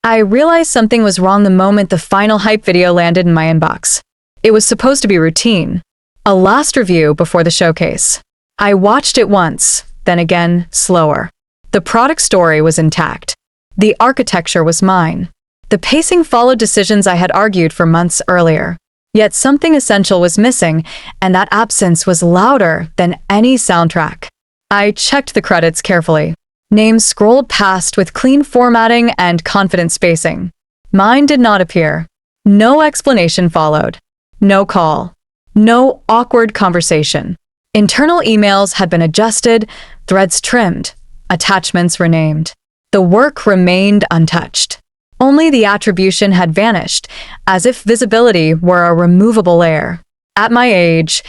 I realized something was wrong the moment the final hype video landed in my inbox. It was supposed to be routine. A last review before the showcase. I watched it once, then again, slower. The product story was intact. The architecture was mine. The pacing followed decisions I had argued for months earlier. Yet something essential was missing, and that absence was louder than any soundtrack. I checked the credits carefully. Names scrolled past with clean formatting and confident spacing. Mine did not appear. No explanation followed. No call. No awkward conversation. Internal emails had been adjusted, threads trimmed, attachments renamed. The work remained untouched. Only the attribution had vanished, as if visibility were a removable layer. At my age,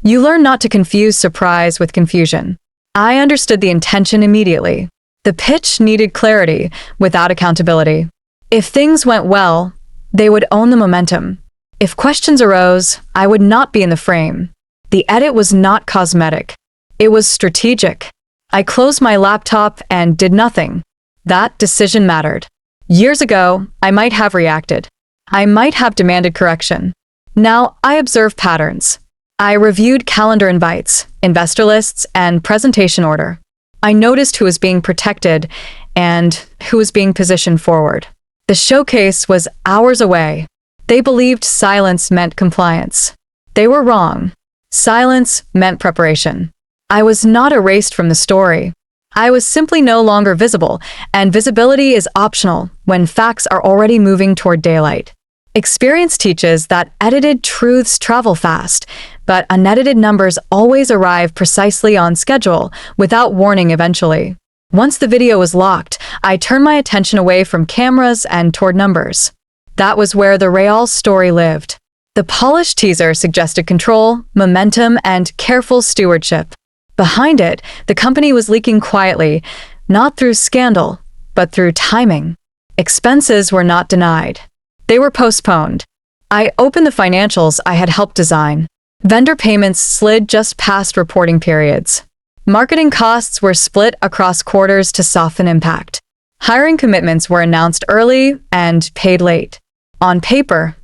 you learn not to confuse surprise with confusion. I understood the intention immediately. The pitch needed clarity without accountability. If things went well, they would own the momentum. If questions arose, I would not be in the frame. The edit was not cosmetic. It was strategic. I closed my laptop and did nothing. That decision mattered. Years ago, I might have reacted. I might have demanded correction. Now, I observe patterns. I reviewed calendar invites, investor lists, and presentation order. I noticed who was being protected and who was being positioned forward. The showcase was hours away. They believed silence meant compliance. They were wrong. Silence meant preparation. I was not erased from the story. I was simply no longer visible, and visibility is optional when facts are already moving toward daylight. Experience teaches that edited truths travel fast, but unedited numbers always arrive precisely on schedule, without warning eventually. Once the video was locked, I turned my attention away from cameras and toward numbers. That was where the real story lived. The polished teaser suggested control, momentum, and careful stewardship. Behind it, the company was leaking quietly, not through scandal, but through timing. Expenses were not denied. They were postponed. I opened the financials I had helped design. Vendor payments slid just past reporting periods. Marketing costs were split across quarters to soften impact. Hiring commitments were announced early and paid late. On paper,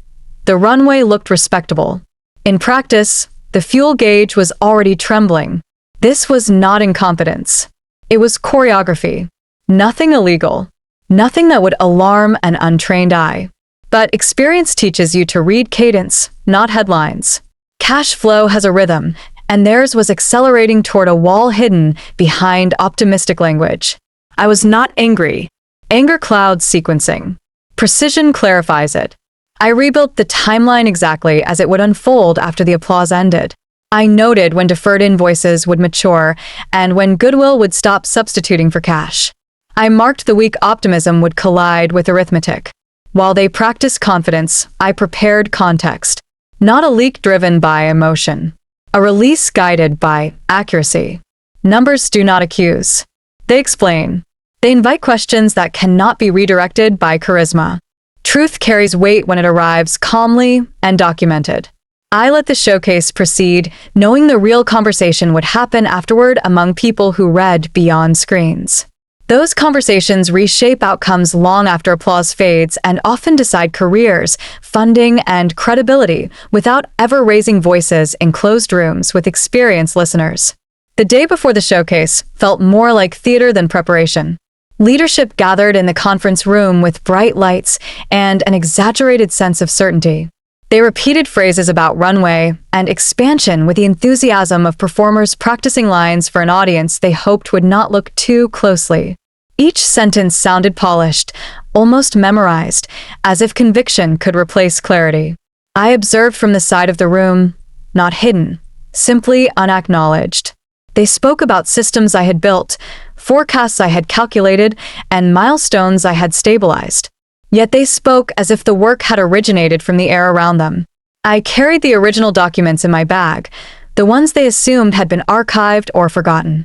the runway looked respectable. In practice, the fuel gauge was already trembling. This was not incompetence. It was choreography. Nothing illegal. Nothing that would alarm an untrained eye. But experience teaches you to read cadence, not headlines. Cash flow has a rhythm, and theirs was accelerating toward a wall hidden behind optimistic language. I was not angry. Anger clouds sequencing. Precision clarifies it. I rebuilt the timeline exactly as it would unfold after the applause ended. I noted when deferred invoices would mature and when goodwill would stop substituting for cash. I marked the week optimism would collide with arithmetic. While they practiced confidence, I prepared context. Not a leak driven by emotion. A release guided by accuracy. Numbers do not accuse. They explain. They invite questions that cannot be redirected by charisma. Truth carries weight when it arrives calmly and documented. I let the showcase proceed, knowing the real conversation would happen afterward among people who read beyond screens. Those conversations reshape outcomes long after applause fades and often decide careers, funding, and credibility without ever raising voices in closed rooms with experienced listeners. The day before the showcase felt more like theater than preparation. Leadership gathered in the conference room with bright lights and an exaggerated sense of certainty. They repeated phrases about runway and expansion with the enthusiasm of performers practicing lines for an audience they hoped would not look too closely. Each sentence sounded polished, almost memorized, as if conviction could replace clarity. I observed from the side of the room, not hidden, simply unacknowledged. They spoke about systems I had built, forecasts I had calculated, and milestones I had stabilized. Yet they spoke as if the work had originated from the air around them. I carried the original documents in my bag, the ones they assumed had been archived or forgotten.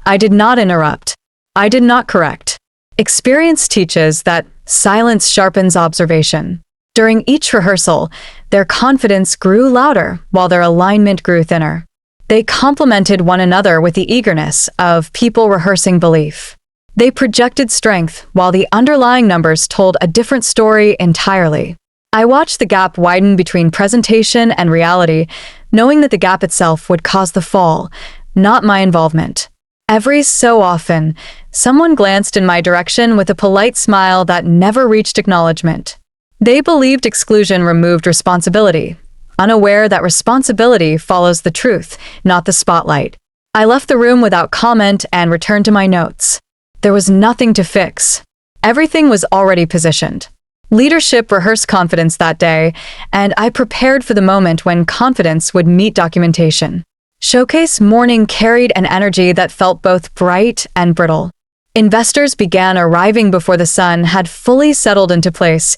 I did not interrupt. I did not correct. Experience teaches that silence sharpens observation. During each rehearsal, their confidence grew louder while their alignment grew thinner. They complemented one another with the eagerness of people rehearsing belief. They projected strength, while the underlying numbers told a different story entirely. I watched the gap widen between presentation and reality, knowing that the gap itself would cause the fall, not my involvement. Every so often, someone glanced in my direction with a polite smile that never reached acknowledgement. They believed exclusion removed responsibility, unaware that responsibility follows the truth, not the spotlight. I left the room without comment and returned to my notes. There was nothing to fix. Everything was already positioned. Leadership rehearsed confidence that day, and I prepared for the moment when confidence would meet documentation. Showcase morning carried an energy that felt both bright and brittle. Investors began arriving before the sun had fully settled into place,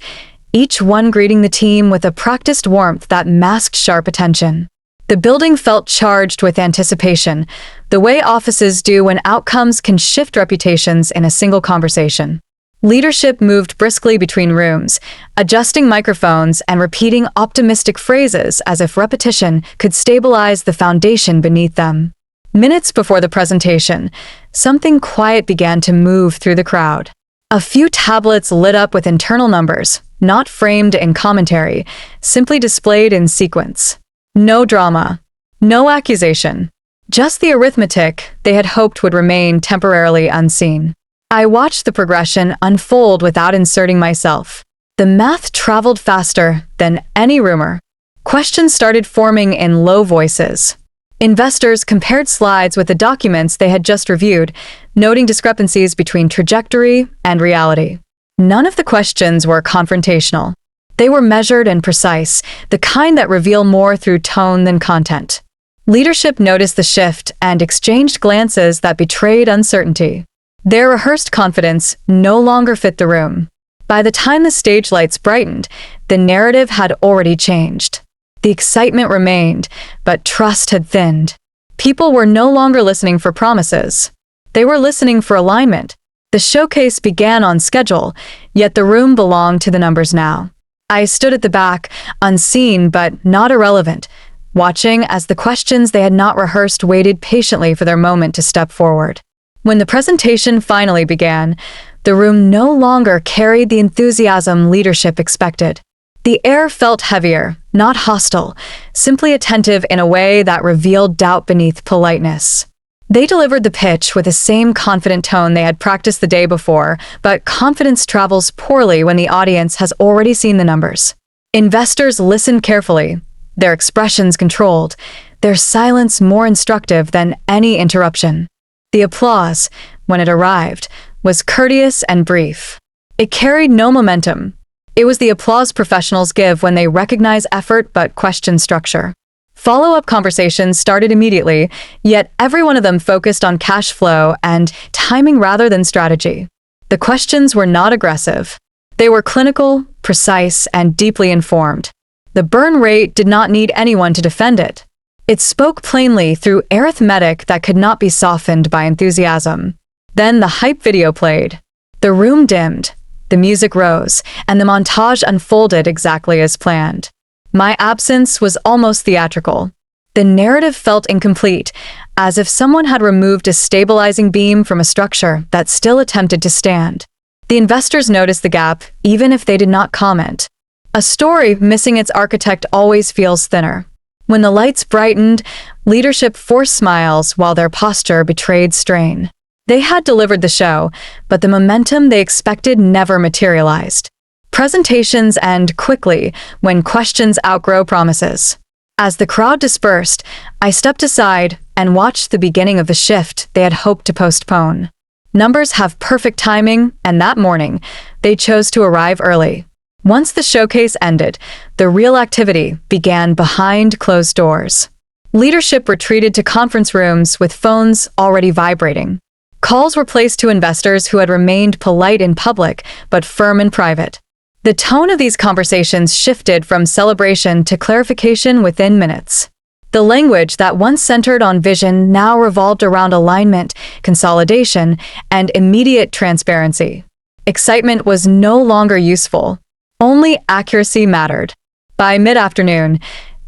each one greeting the team with a practiced warmth that masked sharp attention. The building felt charged with anticipation, the way offices do when outcomes can shift reputations in a single conversation. Leadership moved briskly between rooms, adjusting microphones and repeating optimistic phrases as if repetition could stabilize the foundation beneath them. Minutes before the presentation, something quiet began to move through the crowd. A few tablets lit up with internal numbers, not framed in commentary, simply displayed in sequence. No drama, no accusation, just the arithmetic they had hoped would remain temporarily unseen. I watched the progression unfold without inserting myself. The math traveled faster than any rumor. Questions started forming in low voices. Investors compared slides with the documents they had just reviewed, noting discrepancies between trajectory and reality. None of the questions were confrontational. They were measured and precise, the kind that reveal more through tone than content. Leadership noticed the shift and exchanged glances that betrayed uncertainty. Their rehearsed confidence no longer fit the room. By the time the stage lights brightened, the narrative had already changed. The excitement remained, but trust had thinned. People were no longer listening for promises. They were listening for alignment. The showcase began on schedule, yet the room belonged to the numbers now. I stood at the back, unseen but not irrelevant, watching as the questions they had not rehearsed waited patiently for their moment to step forward. When the presentation finally began, the room no longer carried the enthusiasm leadership expected. The air felt heavier, not hostile, simply attentive in a way that revealed doubt beneath politeness. They delivered the pitch with the same confident tone they had practiced the day before, but confidence travels poorly when the audience has already seen the numbers. Investors listened carefully, their expressions controlled, their silence more instructive than any interruption. The applause, when it arrived, was courteous and brief. It carried no momentum. It was the applause professionals give when they recognize effort but question structure. Follow-up conversations started immediately, yet every one of them focused on cash flow and timing rather than strategy. The questions were not aggressive. They were clinical, precise, and deeply informed. The burn rate did not need anyone to defend it. It spoke plainly through arithmetic that could not be softened by enthusiasm. Then the hype video played. The room dimmed, the music rose, and the montage unfolded exactly as planned. My absence was almost theatrical. The narrative felt incomplete, as if someone had removed a stabilizing beam from a structure that still attempted to stand. The investors noticed the gap, even if they did not comment. A story missing its architect always feels thinner. When the lights brightened, leadership forced smiles while their posture betrayed strain. They had delivered the show, but the momentum they expected never materialized. Presentations end quickly when questions outgrow promises. As the crowd dispersed, I stepped aside and watched the beginning of the shift they had hoped to postpone. Numbers have perfect timing, and that morning, they chose to arrive early. Once the showcase ended, the real activity began behind closed doors. Leadership retreated to conference rooms with phones already vibrating. Calls were placed to investors who had remained polite in public but firm in private. The tone of these conversations shifted from celebration to clarification within minutes. The language that once centered on vision now revolved around alignment, consolidation, and immediate transparency. Excitement was no longer useful. Only accuracy mattered. By mid-afternoon,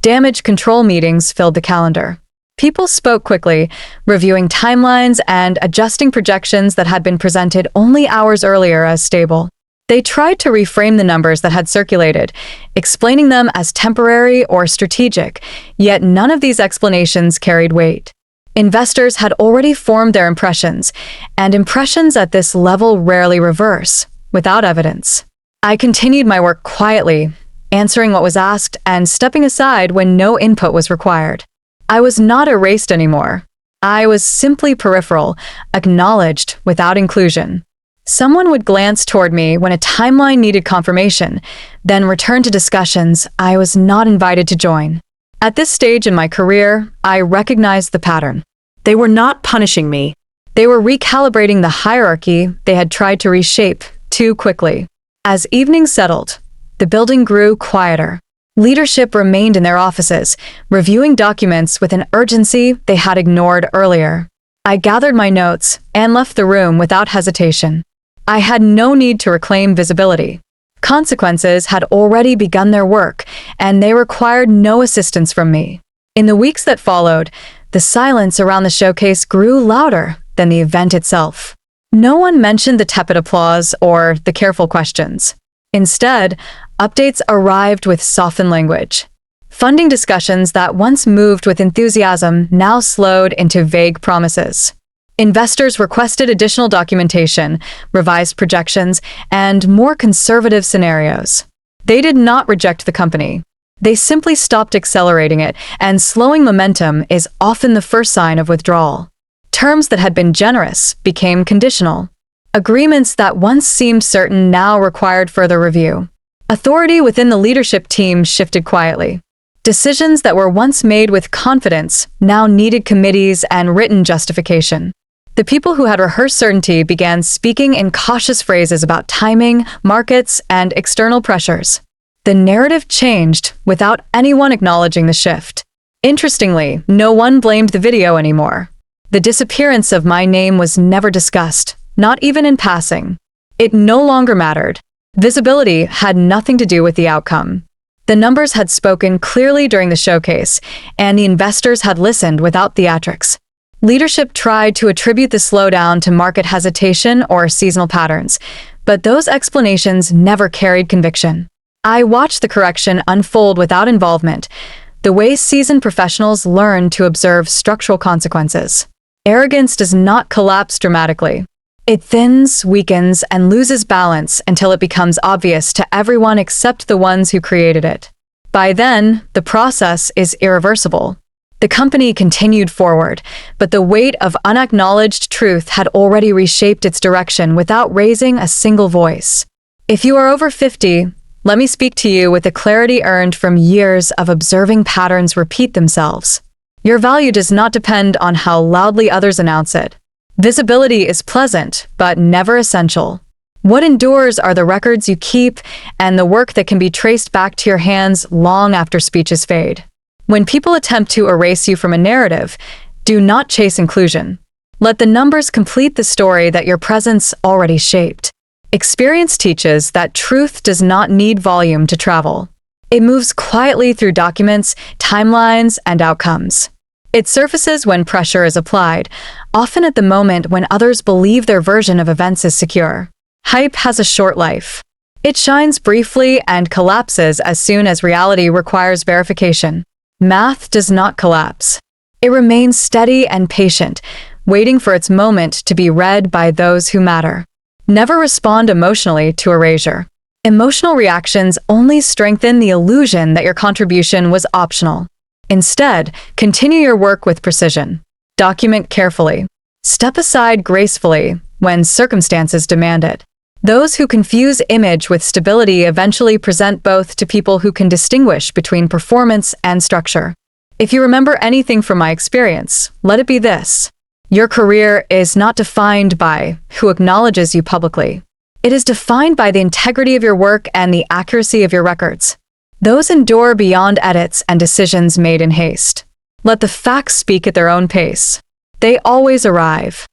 damage control meetings filled the calendar. People spoke quickly, reviewing timelines and adjusting projections that had been presented only hours earlier as stable. They tried to reframe the numbers that had circulated, explaining them as temporary or strategic, yet none of these explanations carried weight. Investors had already formed their impressions, and impressions at this level rarely reverse, without evidence. I continued my work quietly, answering what was asked and stepping aside when no input was required. I was not erased anymore. I was simply peripheral, acknowledged without inclusion. Someone would glance toward me when a timeline needed confirmation, then return to discussions I was not invited to join. At this stage in my career, I recognized the pattern. They were not punishing me. They were recalibrating the hierarchy they had tried to reshape too quickly. As evening settled, the building grew quieter. Leadership remained in their offices, reviewing documents with an urgency they had ignored earlier. I gathered my notes and left the room without hesitation. I had no need to reclaim visibility. Consequences had already begun their work, and they required no assistance from me. In the weeks that followed, the silence around the showcase grew louder than the event itself. No one mentioned the tepid applause or the careful questions. Instead, updates arrived with softened language. Funding discussions that once moved with enthusiasm now slowed into vague promises. Investors requested additional documentation, revised projections, and more conservative scenarios. They did not reject the company. They simply stopped accelerating it, and slowing momentum is often the first sign of withdrawal. Terms that had been generous became conditional. Agreements that once seemed certain now required further review. Authority within the leadership team shifted quietly. Decisions that were once made with confidence now needed committees and written justification. The people who had rehearsed certainty began speaking in cautious phrases about timing, markets, and external pressures. The narrative changed without anyone acknowledging the shift. Interestingly, no one blamed the video anymore. The disappearance of my name was never discussed, not even in passing. It no longer mattered. Visibility had nothing to do with the outcome. The numbers had spoken clearly during the showcase, and the investors had listened without theatrics. Leadership tried to attribute the slowdown to market hesitation or seasonal patterns, but those explanations never carried conviction. I watched the correction unfold without involvement, the way seasoned professionals learn to observe structural consequences. Arrogance does not collapse dramatically. It thins, weakens, and loses balance until it becomes obvious to everyone except the ones who created it. By then, the process is irreversible. The company continued forward, but the weight of unacknowledged truth had already reshaped its direction without raising a single voice. If you are over 50, let me speak to you with the clarity earned from years of observing patterns repeat themselves. Your value does not depend on how loudly others announce it. Visibility is pleasant, but never essential. What endures are the records you keep and the work that can be traced back to your hands long after speeches fade. When people attempt to erase you from a narrative, do not chase inclusion. Let the numbers complete the story that your presence already shaped. Experience teaches that truth does not need volume to travel. It moves quietly through documents, timelines, and outcomes. It surfaces when pressure is applied, often at the moment when others believe their version of events is secure. Hype has a short life. It shines briefly and collapses as soon as reality requires verification. Math does not collapse. It remains steady and patient, waiting for its moment to be read by those who matter. Never respond emotionally to erasure. Emotional reactions only strengthen the illusion that your contribution was optional. Instead, continue your work with precision. Document carefully. Step aside gracefully when circumstances demand it. Those who confuse image with stability eventually present both to people who can distinguish between performance and structure. If you remember anything from my experience, let it be this. Your career is not defined by who acknowledges you publicly. It is defined by the integrity of your work and the accuracy of your records. Those endure beyond edits and decisions made in haste. Let the facts speak at their own pace. They always arrive.